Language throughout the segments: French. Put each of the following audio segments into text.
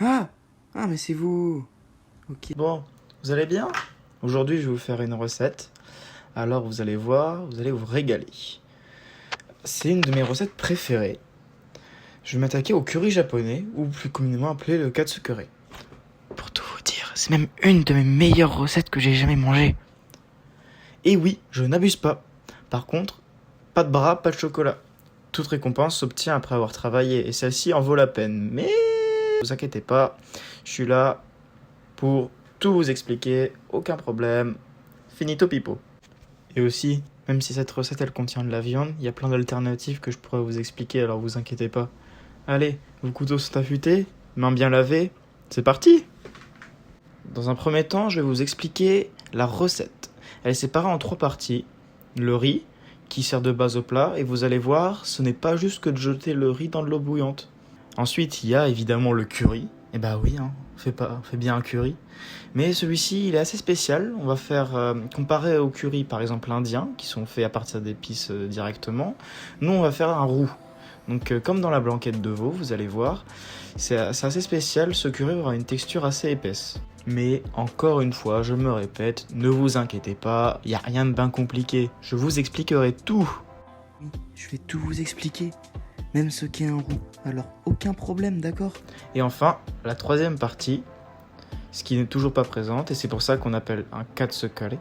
Ah! Ah, mais c'est vous! Ok. Bon, vous allez bien? Aujourd'hui, je vais vous faire une recette. Alors, vous allez voir, vous allez vous régaler. C'est une de mes recettes préférées. Je vais m'attaquer au curry japonais, ou plus communément appelé le katsukuri. Pour tout vous dire, c'est même une de mes meilleures recettes que j'ai jamais mangées. Et oui, je n'abuse pas. Par contre, pas de bras, pas de chocolat. Toute récompense s'obtient après avoir travaillé, et celle-ci en vaut la peine. Mais ne vous inquiétez pas, je suis là pour tout vous expliquer, aucun problème. Finito pipo. Et aussi, même si cette recette elle contient de la viande, il y a plein d'alternatives que je pourrais vous expliquer, alors vous inquiétez pas. Allez, vos couteaux sont affûtés, mains bien lavées, c'est parti! Dans un premier temps, je vais vous expliquer la recette. Elle est séparée en 3 parties. Le riz, qui sert de base au plat, et vous allez voir, ce n'est pas juste que de jeter le riz dans de l'eau bouillante. Ensuite, il y a évidemment le curry. Eh bah oui, hein, fais bien un curry. Mais celui-ci, il est assez spécial. On va faire comparer au curry, par exemple indien, qui sont faits à partir d'épices directement. Nous, on va faire un roux. Donc, comme dans la blanquette de veau, vous allez voir, c'est assez spécial. Ce curry aura une texture assez épaisse. Mais encore une fois, je me répète, ne vous inquiétez pas, il n'y a rien de bien compliqué. Je vous expliquerai tout. Oui, je vais tout vous expliquer. Même ce qu'est un roux. Alors, aucun problème, d'accord? Et enfin, la troisième partie, ce qui n'est toujours pas présente, et c'est pour ça qu'on appelle un katsukari,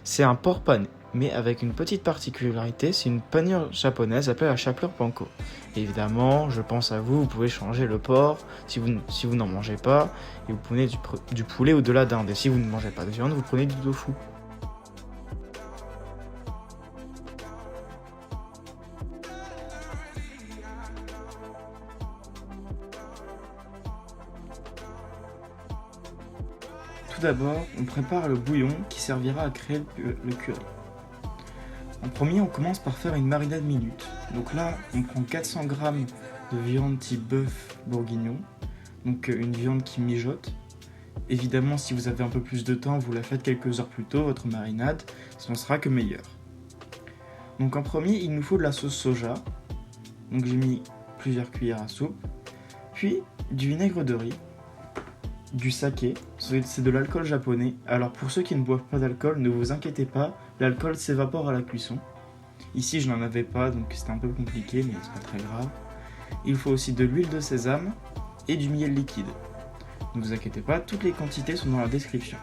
c'est un porc pané, mais avec une petite particularité, c'est une panure japonaise appelée la chapelure panko. Évidemment, je pense à vous, vous pouvez changer le porc si vous n'en mangez pas, et vous prenez du poulet ou de la dinde. Et si vous ne mangez pas de viande, vous prenez du tofu. Tout d'abord, on prépare le bouillon qui servira à créer le curry. En premier, on commence par faire une marinade minute. Donc là, on prend 400 g de viande type bœuf bourguignon, donc une viande qui mijote. Évidemment, si vous avez un peu plus de temps, vous la faites quelques heures plus tôt, votre marinade, ça ne sera que meilleur. Donc en premier, il nous faut de la sauce soja. Donc j'ai mis plusieurs cuillères à soupe. Puis du vinaigre de riz, du saké, c'est de l'alcool japonais. Alors pour ceux qui ne boivent pas d'alcool, ne vous inquiétez pas, l'alcool s'évapore à la cuisson. Ici je n'en avais pas, donc c'était un peu compliqué, mais c'est pas très grave. Il faut aussi de l'huile de sésame et du miel liquide. Ne vous inquiétez pas, toutes les quantités sont dans la description.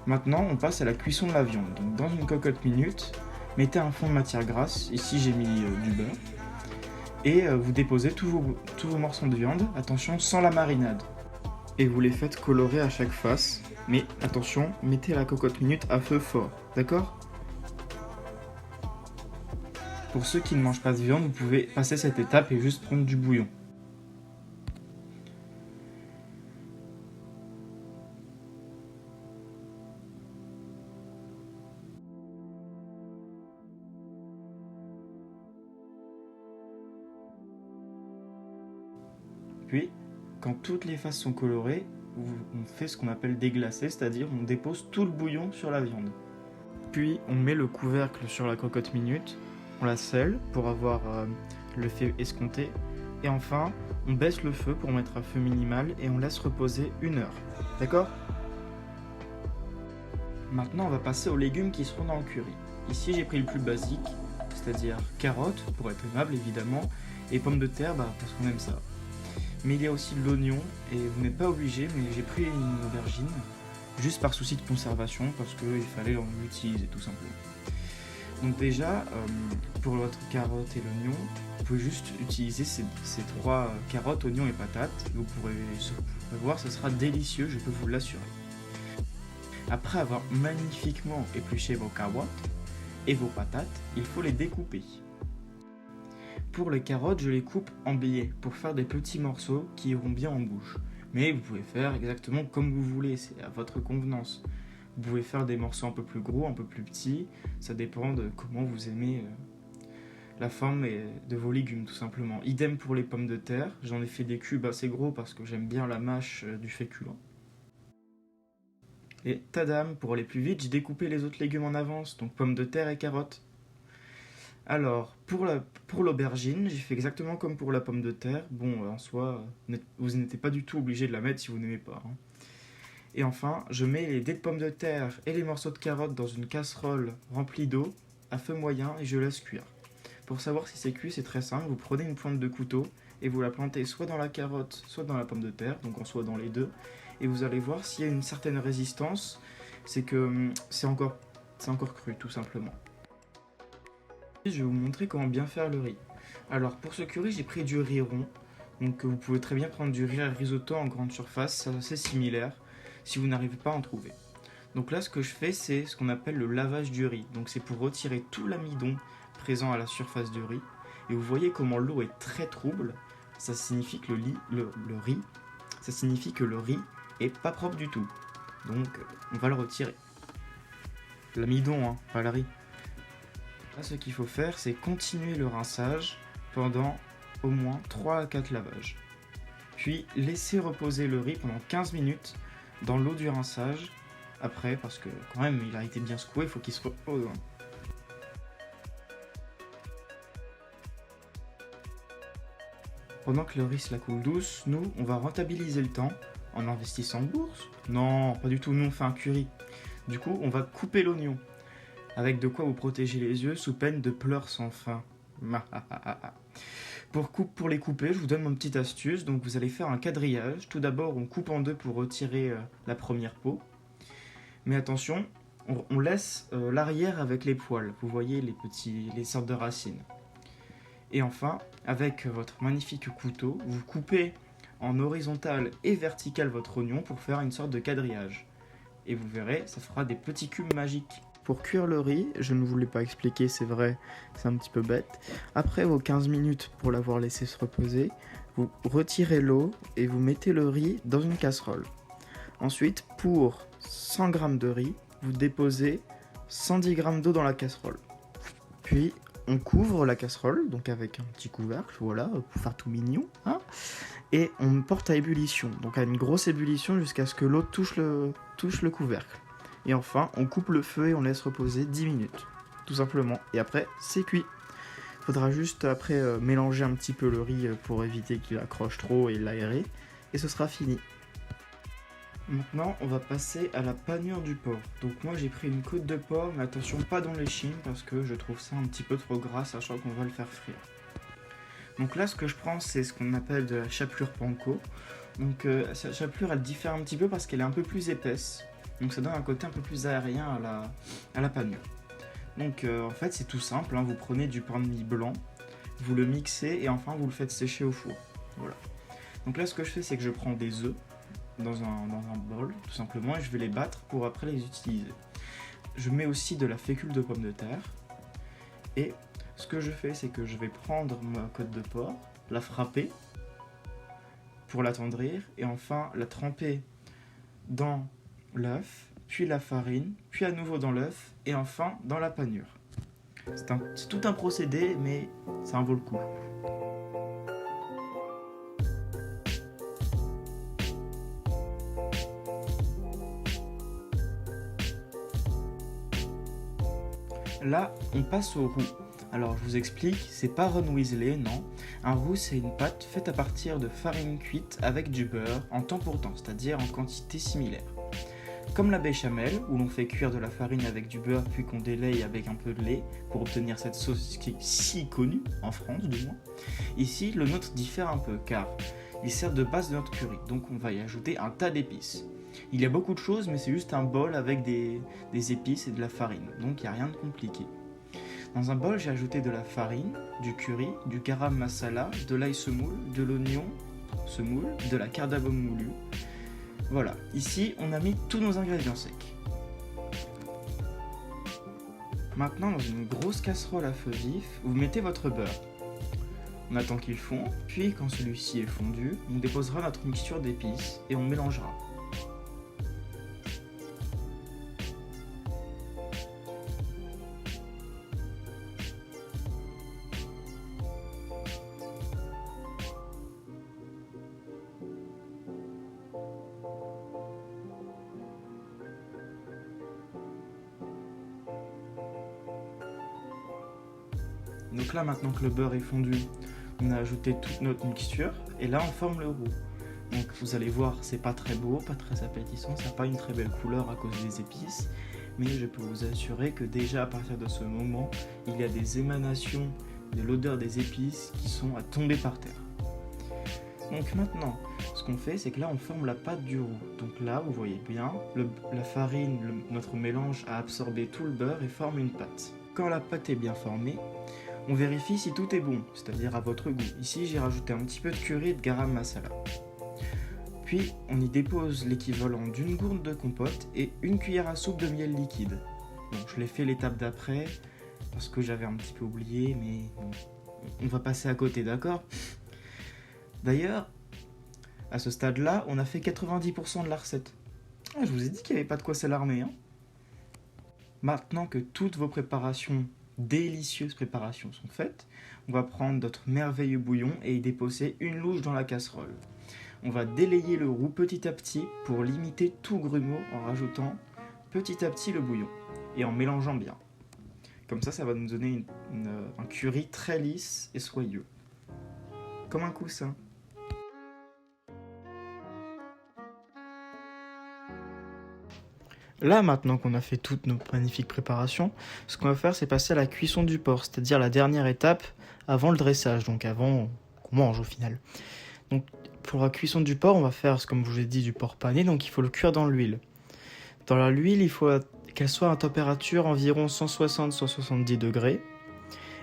Maintenant, on passe à la cuisson de la viande. Donc dans une cocotte minute, mettez un fond de matière grasse, ici j'ai mis du beurre, et vous déposez tous vos morceaux de viande, attention, sans la marinade. Et vous les faites colorer à chaque face, mais attention, mettez la cocotte minute à feu fort, d'accord? Pour ceux qui ne mangent pas de viande, vous pouvez passer cette étape et juste prendre du bouillon. Puis, quand toutes les faces sont colorées, on fait ce qu'on appelle déglacer, c'est-à-dire on dépose tout le bouillon sur la viande. Puis on met le couvercle sur la cocotte minute, on la scelle pour avoir l'effet escompté, et enfin on baisse le feu pour mettre à feu minimal et on laisse reposer 1 heure. D'accord? Maintenant on va passer aux légumes qui seront dans le curry. Ici j'ai pris le plus basique, c'est-à-dire carottes, pour être aimable évidemment, et pommes de terre parce qu'on aime ça. Mais il y a aussi de l'oignon, et vous n'êtes pas obligé, mais j'ai pris une aubergine, juste par souci de conservation, parce qu'il fallait en utiliser tout simplement. Donc déjà, pour votre carotte et l'oignon, vous pouvez juste utiliser ces 3 carottes, oignons et patates. Vous pourrez voir, ce sera délicieux, je peux vous l'assurer. Après avoir magnifiquement épluché vos carottes et vos patates, il faut les découper. Pour les carottes, je les coupe en billets pour faire des petits morceaux qui iront bien en bouche. Mais vous pouvez faire exactement comme vous voulez, c'est à votre convenance. Vous pouvez faire des morceaux un peu plus gros, un peu plus petits, ça dépend de comment vous aimez la forme de vos légumes tout simplement. Idem pour les pommes de terre, j'en ai fait des cubes assez gros parce que j'aime bien la mâche du féculent. Et tadam, pour aller plus vite, j'ai découpé les autres légumes en avance, donc pommes de terre et carottes. Alors, pour l'aubergine, j'ai fait exactement comme pour la pomme de terre. Bon, en soi, vous n'êtes pas du tout obligé de la mettre si vous n'aimez pas, hein. Et enfin, je mets les dés de pommes de terre et les morceaux de carottes dans une casserole remplie d'eau à feu moyen et je laisse cuire. Pour savoir si c'est cuit, c'est très simple. Vous prenez une pointe de couteau et vous la plantez soit dans la carotte, soit dans la pomme de terre, donc en soit dans les deux. Et vous allez voir s'il y a une certaine résistance, c'est que c'est encore cru, tout simplement. Je vais vous montrer comment bien faire le riz. Alors pour ce curry, j'ai pris du riz rond. Donc vous pouvez très bien prendre du riz à risotto en grande surface, c'est assez similaire si vous n'arrivez pas à en trouver. Donc là ce que je fais c'est ce qu'on appelle le lavage du riz. Donc c'est pour retirer tout l'amidon présent à la surface du riz. Et vous voyez comment l'eau est très trouble. Ça signifie que le riz, ça signifie que le riz est pas propre du tout. Donc on va le retirer. L'amidon, hein, pas le riz. Là, ce qu'il faut faire, c'est continuer le rinçage pendant au moins 3 à 4 lavages. Puis laisser reposer le riz pendant 15 minutes dans l'eau du rinçage. Après, parce que quand même, il a été bien secoué, il faut qu'il se repose. Pendant que le riz se la coule douce, nous, on va rentabiliser le temps en investissant en bourse. Non, pas du tout, nous on fait un curry. Du coup, on va couper l'oignon, avec de quoi vous protéger les yeux sous peine de pleurs sans fin. Pour les couper, je vous donne mon petite astuce. Donc vous allez faire un quadrillage. Tout d'abord, on coupe en deux pour retirer la première peau. Mais attention, on laisse l'arrière avec les poils. Vous voyez les sortes de racines. Et enfin, avec votre magnifique couteau, vous coupez en horizontal et vertical votre oignon pour faire une sorte de quadrillage. Et vous verrez, ça fera des petits cubes magiques. Pour cuire le riz, je ne vous l'ai pas expliqué, c'est vrai, c'est un petit peu bête. Après vos 15 minutes pour l'avoir laissé se reposer, vous retirez l'eau et vous mettez le riz dans une casserole. Ensuite, pour 100 g de riz, vous déposez 110 g d'eau dans la casserole. Puis, on couvre la casserole, donc avec un petit couvercle, voilà, pour faire tout mignon, hein, et on porte à ébullition, donc à une grosse ébullition jusqu'à ce que l'eau touche le couvercle. Et enfin, on coupe le feu et on laisse reposer 10 minutes, tout simplement. Et après, c'est cuit. Il faudra juste après mélanger un petit peu le riz pour éviter qu'il accroche trop et l'aérer, et ce sera fini. Maintenant, on va passer à la panure du porc. Donc moi, j'ai pris une côte de porc, mais attention, pas dans l'échine, parce que je trouve ça un petit peu trop gras, sachant qu'on va le faire frire. Donc là, ce que je prends, c'est ce qu'on appelle de la chapelure panko. Donc cette chapelure, elle diffère un petit peu parce qu'elle est un peu plus épaisse. Donc ça donne un côté un peu plus aérien à la panure. Donc en fait, c'est tout simple, hein. Vous prenez du pain de mie blanc, vous le mixez et enfin vous le faites sécher au four. Voilà. Donc là, ce que je fais, c'est que je prends des œufs dans un bol, tout simplement, et je vais les battre pour après les utiliser. Je mets aussi de la fécule de pomme de terre. Et ce que je fais, c'est que je vais prendre ma côte de porc, la frapper pour l'attendrir, et enfin la tremper dans l'œuf, puis la farine, puis à nouveau dans l'œuf, et enfin dans la panure. C'est tout un procédé, mais ça en vaut le coup. Là, on passe au roux. Alors, je vous explique, c'est pas Ron Weasley, non. Un roux, c'est une pâte faite à partir de farine cuite avec du beurre en temps pour temps, c'est-à-dire en quantité similaire. Comme la béchamel, où l'on fait cuire de la farine avec du beurre puis qu'on délaye avec un peu de lait pour obtenir cette sauce qui est si connue, en France du moins, ici le nôtre diffère un peu car il sert de base de notre curry, donc on va y ajouter un tas d'épices. Il y a beaucoup de choses, mais c'est juste un bol avec des épices et de la farine, donc il n'y a rien de compliqué. Dans un bol, j'ai ajouté de la farine, du curry, du garam masala, de l'ail semoule, de l'oignon semoule, de la cardamome moulue. Voilà, ici on a mis tous nos ingrédients secs. Maintenant, dans une grosse casserole à feu vif, vous mettez votre beurre. On attend qu'il fonde, puis quand celui-ci est fondu, on déposera notre mixture d'épices et on mélangera. Donc là, maintenant que le beurre est fondu, on a ajouté toute notre mixture et là on forme le roux. Donc vous allez voir, c'est pas très beau, pas très appétissant, ça n'a pas une très belle couleur à cause des épices, mais je peux vous assurer que déjà à partir de ce moment, il y a des émanations de l'odeur des épices qui sont à tomber par terre. Donc maintenant, ce qu'on fait, c'est que là on forme la pâte du roux. Donc là, vous voyez bien, la farine, notre mélange a absorbé tout le beurre et forme une pâte. Quand la pâte est bien formée, on vérifie si tout est bon, c'est-à-dire à votre goût. Ici, j'ai rajouté un petit peu de curry et de garam masala. Puis, on y dépose l'équivalent d'une gourde de compote et une cuillère à soupe de miel liquide. Donc, je l'ai fait l'étape d'après, parce que j'avais un petit peu oublié, mais bon, on va passer à côté, d'accord ? D'ailleurs, à ce stade-là, on a fait 90% de la recette. Ah, je vous ai dit qu'il n'y avait pas de quoi s'alarmer, hein ? Maintenant que toutes vos délicieuses préparations sont faites, on va prendre notre merveilleux bouillon et y déposer une louche dans la casserole. On va délayer le roux petit à petit pour limiter tout grumeau en rajoutant petit à petit le bouillon et en mélangeant bien. Comme ça va nous donner un curry très lisse et soyeux. Comme un coussin. Là, maintenant qu'on a fait toutes nos magnifiques préparations, ce qu'on va faire, c'est passer à la cuisson du porc, c'est-à-dire la dernière étape avant le dressage, donc avant qu'on mange au final. Donc, pour la cuisson du porc, on va faire, comme je vous ai dit, du porc pané, donc il faut le cuire dans l'huile. Dans l'huile, il faut qu'elle soit à température environ 160-170 degrés.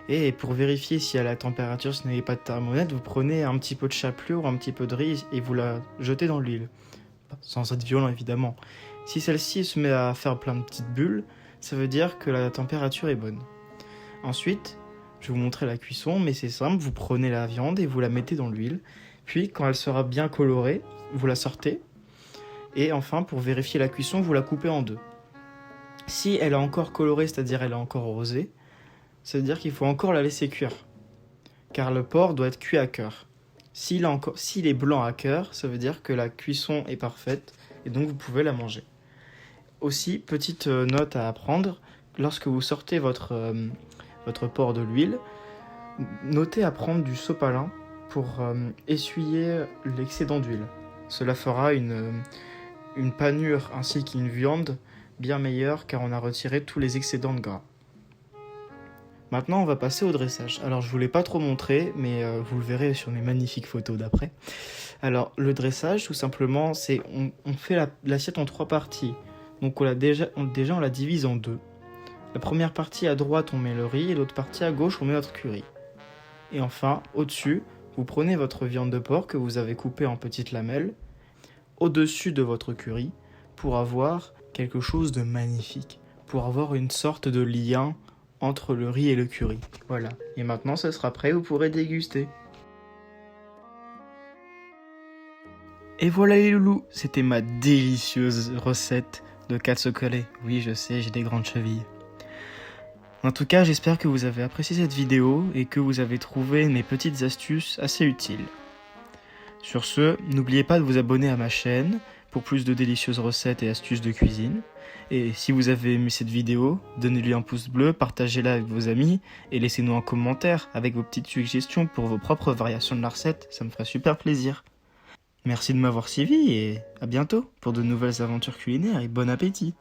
Et pour vérifier si à la température, si vous n'avez pas de thermomètre, vous prenez un petit peu de chapelure, un petit peu de riz et vous la jetez dans l'huile. Sans être violent, évidemment. Si celle-ci se met à faire plein de petites bulles, ça veut dire que la température est bonne. Ensuite, je vais vous montrer la cuisson, mais c'est simple, vous prenez la viande et vous la mettez dans l'huile. Puis, quand elle sera bien colorée, vous la sortez. Et enfin, pour vérifier la cuisson, vous la coupez en deux. Si elle est encore colorée, c'est-à-dire elle est encore rosée, ça veut dire qu'il faut encore la laisser cuire. Car le porc doit être cuit à cœur. S'il est blanc à cœur, ça veut dire que la cuisson est parfaite et donc vous pouvez la manger. Aussi, petite note à apprendre, lorsque vous sortez votre porc de l'huile, notez à prendre du sopalin pour essuyer l'excédent d'huile. Cela fera une panure ainsi qu'une viande bien meilleure car on a retiré tous les excédents de gras. Maintenant, on va passer au dressage. Alors, je ne vous l'ai pas trop montré, mais vous le verrez sur mes magnifiques photos d'après. Alors, le dressage, tout simplement, c'est on fait l'assiette en 3 parties. Donc, on la divise en 2. La première partie à droite, on met le riz, et l'autre partie à gauche, on met notre curry. Et enfin, au-dessus, vous prenez votre viande de porc que vous avez coupée en petites lamelles, au-dessus de votre curry, pour avoir quelque chose de magnifique, pour avoir une sorte de lien entre le riz et le curry. Voilà. Et maintenant, ce sera prêt, vous pourrez déguster. Et voilà les loulous, c'était ma délicieuse recette de katsuokare. Oui, je sais, j'ai des grandes chevilles. En tout cas, j'espère que vous avez apprécié cette vidéo et que vous avez trouvé mes petites astuces assez utiles. Sur ce, n'oubliez pas de vous abonner à ma chaîne pour plus de délicieuses recettes et astuces de cuisine. Et si vous avez aimé cette vidéo, donnez-lui un pouce bleu, partagez-la avec vos amis et laissez-nous un commentaire avec vos petites suggestions pour vos propres variations de la recette, ça me ferait super plaisir. Merci de m'avoir suivi et à bientôt pour de nouvelles aventures culinaires et bon appétit!